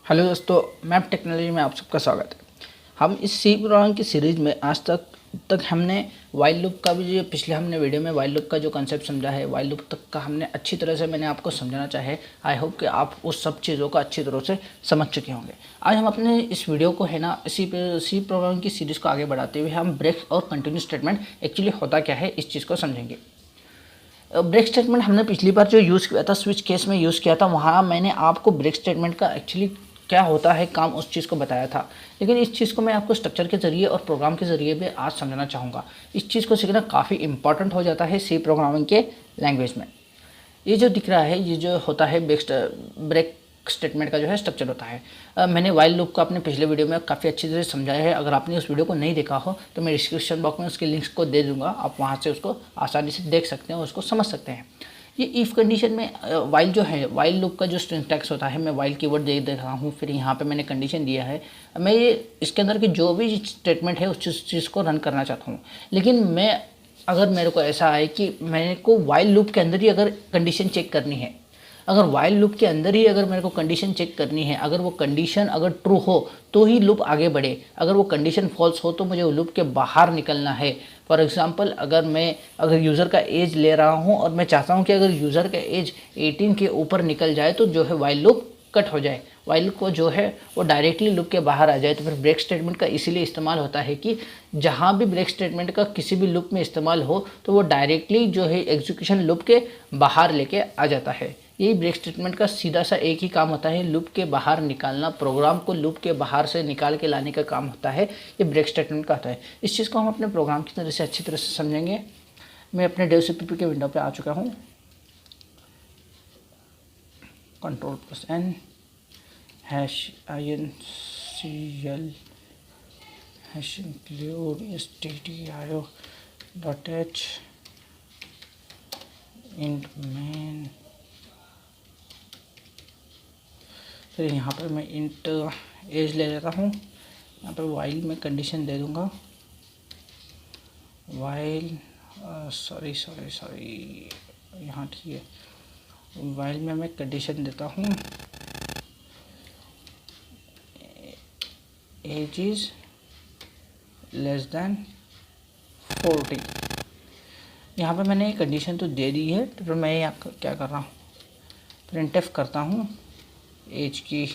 Hello दोस्तों, map technology में आप सबका स्वागत है। हम इस सी प्रोग्राम की सीरीज़ में आज तक हमने वाइल लूप का भी जो पिछले हमने वीडियो में वाइल लूप का जो कंसेप्ट समझा है, वाइल लूप तक का हमने अच्छी तरह से मैंने आपको समझाना चाहे। आई होप कि आप उस सब चीज़ों को अच्छी तरह से समझ चुके होंगे। आज हम अपने इस वीडियो को है ना सी प्रोग्राम की सीरीज़ को आगे बढ़ाते हुए हम ब्रेक और कंटिन्यू स्टेटमेंट एक्चुअली होता क्या है इस चीज़ को समझेंगे। ब्रेक स्टेटमेंट हमने पिछली बार जो यूज़ किया था, स्विच केस में यूज़ किया था, वहाँ मैंने आपको ब्रेक स्टेटमेंट का एक्चुअली क्या होता है काम उस चीज़ को बताया था। लेकिन इस चीज़ को मैं आपको स्ट्रक्चर के ज़रिए और प्रोग्राम के ज़रिए भी आज समझाना चाहूँगा। इस चीज़ को सीखना काफ़ी इंपॉर्टेंट हो जाता है सी प्रोग्रामिंग के लैंग्वेज में। ये जो दिख रहा है, ये जो होता है ब्रेक स्टेटमेंट का जो है स्ट्रक्चर होता है। मैंने वाइल लूप को अपने पिछले वीडियो में काफ़ी अच्छी तरह से समझाया है। अगर आपने उस वीडियो को नहीं देखा हो तो मैं डिस्क्रिप्शन बॉक्स में उसके लिंक्स को दे दूंगा, आप वहाँ से उसको आसानी से देख सकते हैं और उसको समझ सकते हैं। ये इफ़ कंडीशन में वाइल जो है, वाइल लूप का जो सिंटैक्स होता है, मैं वाइल कीवर्ड दे रहा हूँ, फिर यहाँ पे मैंने कंडीशन दिया है। मैं ये इसके अंदर की जो भी स्टेटमेंट है उस चीज़ को रन करना चाहता हूँ। लेकिन अगर मेरे को ऐसा है कि मेरे को वाइल लूप के अंदर ही अगर कंडीशन चेक करनी है, अगर वाइल लूप के अंदर ही अगर मेरे को कंडीशन चेक करनी है, अगर वो कंडीशन अगर ट्रू हो तो ही लूप आगे बढ़े, अगर वो कंडीशन फॉल्स हो तो मुझे वो लूप के बाहर निकलना है। फॉर एग्जांपल, अगर यूज़र का एज ले रहा हूँ और मैं चाहता हूँ कि अगर यूज़र का एज 18 के ऊपर निकल जाए तो जो है वाइल लूप कट हो जाए, वाइल को जो है वो डायरेक्टली लूप के बाहर आ जाए। तो फिर ब्रेक स्टेटमेंट का इसीलिए इस्तेमाल होता है कि जहाँ भी ब्रेक स्टेटमेंट का किसी भी लूप में इस्तेमाल हो तो वो डायरेक्टली जो है एग्जीक्यूशन लूप के बाहर लेके आ जाता है। यही ब्रेक स्टेटमेंट का सीधा सा एक ही काम होता है, लूप के बाहर निकालना, प्रोग्राम को लूप के बाहर से निकाल के लाने का काम होता है। ये ब्रेक स्टेटमेंट का होता है। इस चीज़ को हम अपने प्रोग्राम की तरह से अच्छी तरह से समझेंगे। मैं अपने डेव सीपीपी के विंडो पे आ चुका हूँ। Ctrl+N #incl #include stdio.h int main। फिर यहाँ पर मैं इंट एज ले लेता हूँ। यहाँ पर वाइल में कंडीशन दे दूँगा, वाइल सॉरी यहाँ ठीक है। वाइल में मैं कंडीशन देता हूँ एज इज़ << 40। यहाँ पर मैंने कंडीशन तो दे दी है, तो फिर मैं यहाँ क्या कर रहा हूँ, प्रिंटफ करता हूँ एज की।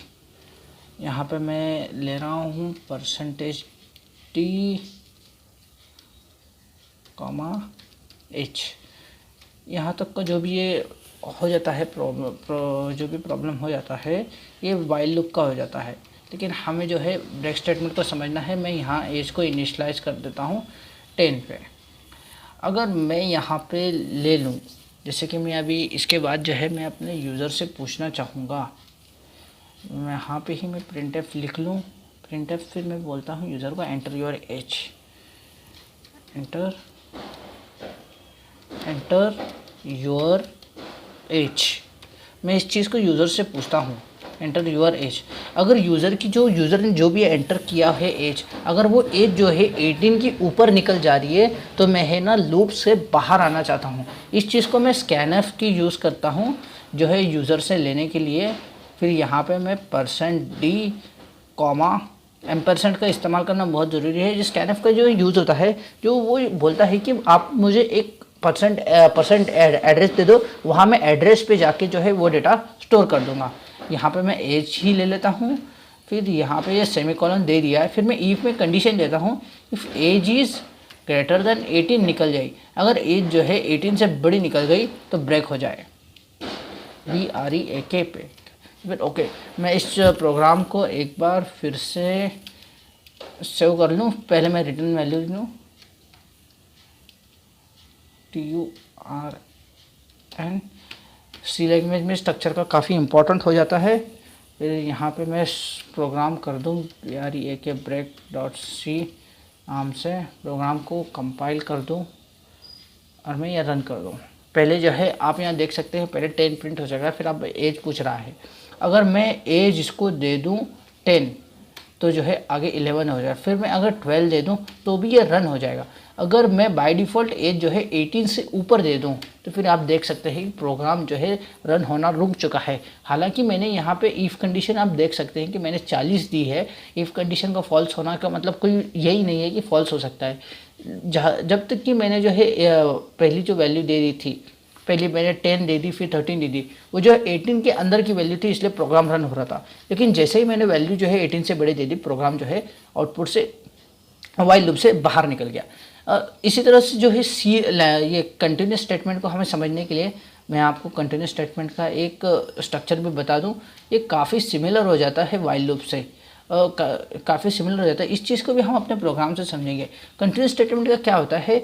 यहाँ पे मैं ले रहा हूँ %t, h। यहाँ तक का जो भी ये हो जाता है जो भी प्रॉब्लम हो जाता है ये वाइल लूप का हो जाता है। लेकिन हमें जो है ब्रेक स्टेटमेंट को समझना है। मैं यहाँ एज को इनिशियलाइज कर देता हूँ 10 पे। अगर मैं यहाँ पे ले लूँ, जैसे कि मैं अभी इसके बाद जो है मैं अपने यूज़र से पूछना चाहूँगा, यहाँ पे ही मैं प्रिंटफ लिख लूँ, प्रिंटफ, फिर मैं बोलता हूँ यूज़र को enter your age, enter your age. मैं इस चीज़ को यूज़र से पूछता हूँ, एंटर योर एज। अगर यूज़र ने जो भी एंटर किया है एज, अगर वो एज जो है 18 की ऊपर निकल जा रही है तो मैं है ना लूप से बाहर आना चाहता हूँ। इस चीज़ को मैं स्कैनफ की यूज़ करता हूँ जो है यूज़र से लेने के लिए। फिर यहाँ पे मैं %d, एम्परसेंट का इस्तेमाल करना बहुत ज़रूरी है। जिस स्कैनफ का जो यूज़ होता है, जो वो बोलता है कि आप मुझे एक परसेंट एड्रेस दे दो, वहाँ मैं एड्रेस पे जाके जो है वो डेटा स्टोर कर दूँगा। यहाँ पे मैं एज ही ले लेता हूँ, फिर यहाँ पे ये सेमीकोलन दे दिया है। फिर मैं इफ़ में कंडीशन देता हूँ, if age is greater than 18 निकल जाए, अगर एज जो है 18 से बड़ी निकल गई तो ब्रेक हो जाए, BREAK पे। फिर ओके, मैं इस प्रोग्राम को एक बार फिर से सेव कर लूँ। पहले मैं रिटर्न वैल्यू लूँ TURN। सी लैंग्वेज में स्ट्रक्चर का काफ़ी इम्पोर्टेंट हो जाता है। फिर यहाँ पे मैं प्रोग्राम कर दूँ BREAK break.c नाम से, प्रोग्राम को कंपाइल कर दूँ और मैं ये रन कर दूँ। पहले जो है आप यहाँ देख सकते हैं, पहले 10 प्रिंट हो जाएगा, फिर आप एज पूछ रहा है। अगर मैं एज इसको दे दूँ 10, तो जो है आगे 11 हो जाएगा। फिर मैं अगर 12 दे दूं तो भी ये रन हो जाएगा। अगर मैं बाय डिफ़ॉल्ट एज जो है 18 से ऊपर दे दूं तो फिर आप देख सकते हैं प्रोग्राम जो है रन होना रुक चुका है। हालांकि मैंने यहाँ पे इफ़ कंडीशन आप देख सकते हैं कि मैंने 40 दी है। इफ़ कंडीशन का फॉल्स होना का मतलब कोई यही नहीं है कि फॉल्स हो सकता है। जब तक कि मैंने जो है पहली जो वैल्यू दे दी थी, पहले मैंने 10 दे दी, फिर 13 दे दी, वो जो है 18 के अंदर की वैल्यू थी, इसलिए प्रोग्राम रन हो रहा था। लेकिन जैसे ही मैंने वैल्यू जो है 18 से बड़े दे दी, प्रोग्राम जो है आउटपुट से व्हाइल लूप से बाहर निकल गया। इसी तरह से जो है ये कंटिन्यूस स्टेटमेंट को हमें समझने के लिए मैं आपको कंटिन्यूस स्टेटमेंट का एक स्ट्रक्चर भी बता दूं। ये काफ़ी सिमिलर हो जाता है व्हाइल लूप से, काफ़ी सिमिलर हो जाता है। इस चीज़ को भी हम अपने प्रोग्राम से समझेंगे। कंटिन्यूस स्टेटमेंट का क्या होता है?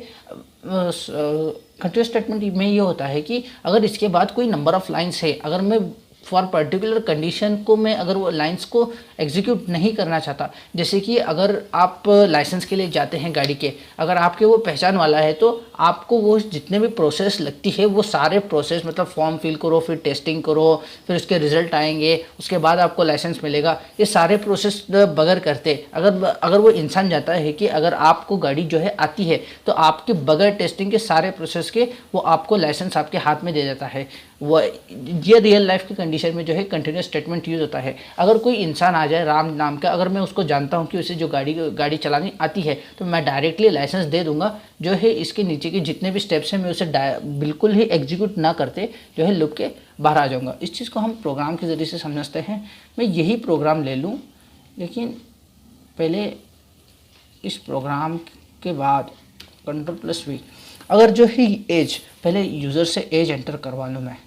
कंटिन्यूस स्टेटमेंट में ये होता है कि अगर इसके बाद कोई नंबर ऑफ़ लाइन्स है, अगर मैं फॉर पर्टिकुलर कंडीशन को मैं अगर वो लाइंस को एग्जीक्यूट नहीं करना चाहता, जैसे कि अगर आप लाइसेंस के लिए जाते हैं गाड़ी के, अगर आपके वो पहचान वाला है तो आपको वो जितने भी प्रोसेस लगती है वो सारे प्रोसेस, मतलब फॉर्म फिल करो, फिर टेस्टिंग करो, फिर उसके रिजल्ट आएंगे, उसके बाद आपको लाइसेंस मिलेगा, ये सारे प्रोसेस बगैर करते अगर वो इंसान जाता है कि अगर आपको गाड़ी जो है आती है तो आपके बगैर टेस्टिंग के सारे प्रोसेस के वो आपको लाइसेंस आपके हाथ में दे देता है। वो ये रियल लाइफ की कंडीशन में जो है कंटिन्यूस स्टेटमेंट यूज़ होता है। अगर कोई इंसान आ जाए राम नाम का, अगर मैं उसको जानता हूँ कि उसे जो गाड़ी चलानी आती है तो मैं डायरेक्टली लाइसेंस दे दूंगा। जो है इसके नीचे के जितने भी स्टेप्स हैं मैं उसे बिल्कुल ही एग्जीक्यूट ना करते जो है लूप के बाहर आ जाऊँगा। इस चीज़ को हम प्रोग्राम के ज़रिए से समझते हैं। मैं यही प्रोग्राम ले लूँ, लेकिन पहले इस प्रोग्राम के बाद Ctrl+V, अगर जो है एज, पहले यूज़र से एज एंटर करवा लूँ मैं,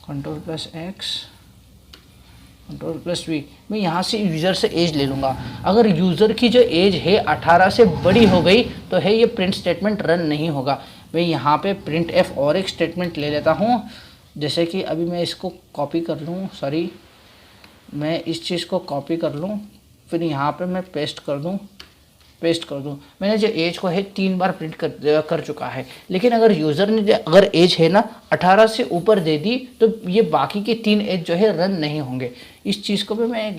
Ctrl+X, Ctrl+V, मैं यहाँ से यूज़र से एज ले लूँगा। अगर यूज़र की जो एज है 18 से बड़ी हो गई तो है ये प्रिंट स्टेटमेंट रन नहीं होगा। मैं यहाँ पे प्रिंट एफ और एक स्टेटमेंट ले लेता हूँ, जैसे कि अभी मैं इसको कॉपी कर लूँ, मैं इस चीज़ को कॉपी कर लूँ, फिर यहाँ पे मैं पेस्ट कर दूँ। मैंने जो एज को है 3 बार प्रिंट कर चुका है। लेकिन अगर यूज़र ने अगर एज है ना 18 से ऊपर दे दी तो ये बाकी के 3 एज जो है रन नहीं होंगे। इस चीज़ को भी मैं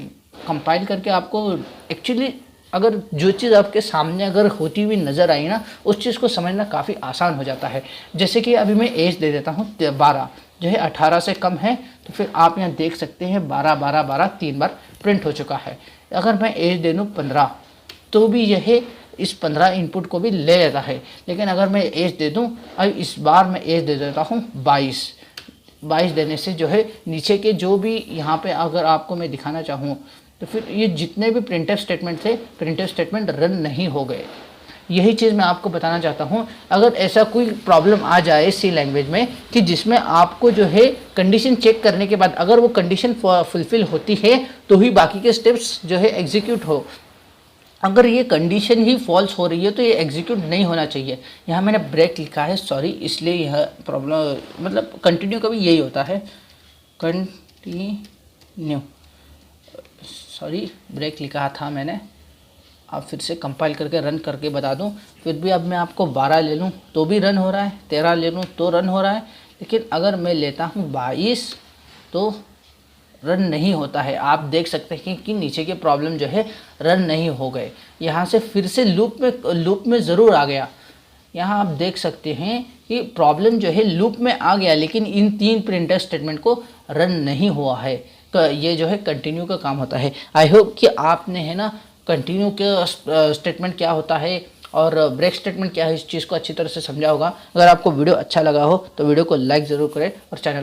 कंपाइल करके आपको, एक्चुअली अगर जो चीज़ आपके सामने अगर होती हुई नज़र आई ना, उस चीज़ को समझना काफ़ी आसान हो जाता है। जैसे कि अभी मैं एज दे देता हूँ 12, जो है 18 से कम है, तो फिर आप यहाँ देख सकते हैं 12 12 12 3 बार प्रिंट हो चुका है। अगर मैं एज दे दूँ 15 तो भी यह इस 15 इनपुट को भी ले लेता है। लेकिन अगर मैं एज दे दूं, अब इस बार मैं एज दे देता हूं 22 देने से जो है नीचे के जो भी यहाँ पे अगर आपको मैं दिखाना चाहूँ तो फिर ये जितने भी प्रिंटफ स्टेटमेंट थे, प्रिंटफ स्टेटमेंट रन नहीं हो गए। यही चीज़ मैं आपको बताना चाहता हूँ। अगर ऐसा कोई प्रॉब्लम आ जाए सी लैंग्वेज में कि जिसमें आपको जो है कंडीशन चेक करने के बाद अगर वो कंडीशन फुलफिल होती है तो ही बाकी के स्टेप्स जो है एग्जीक्यूट हो, अगर ये कंडीशन ही फॉल्स हो रही है तो ये एग्जीक्यूट नहीं होना चाहिए। यहाँ मैंने ब्रेक लिखा है, सॉरी, इसलिए यह प्रॉब्लम, मतलब कंटिन्यू का भी यही होता है, कंटिन्यू, सॉरी ब्रेक लिखा था मैंने। अब फिर से कंपाइल करके रन करके बता दूं, फिर भी अब मैं आपको 12 ले लूं तो भी रन हो रहा है, 13 ले लूं तो रन हो रहा है, लेकिन अगर मैं लेता हूं 22 तो रन नहीं होता है। आप देख सकते हैं कि नीचे के प्रॉब्लम जो है रन नहीं हो गए। यहाँ से फिर से लूप में ज़रूर आ गया। यहाँ आप देख सकते हैं कि प्रॉब्लम जो है लूप में आ गया, लेकिन इन 3 प्रिंटर स्टेटमेंट को रन नहीं हुआ है। ये जो है कंटिन्यू का काम होता है। आई होप कि आपने है ना कंटिन्यू के स्टेटमेंट क्या होता है और ब्रेक स्टेटमेंट क्या है इस चीज़ को अच्छी तरह से समझा होगा। अगर आपको वीडियो अच्छा लगा हो तो वीडियो को लाइक ज़रूर करें और चैनल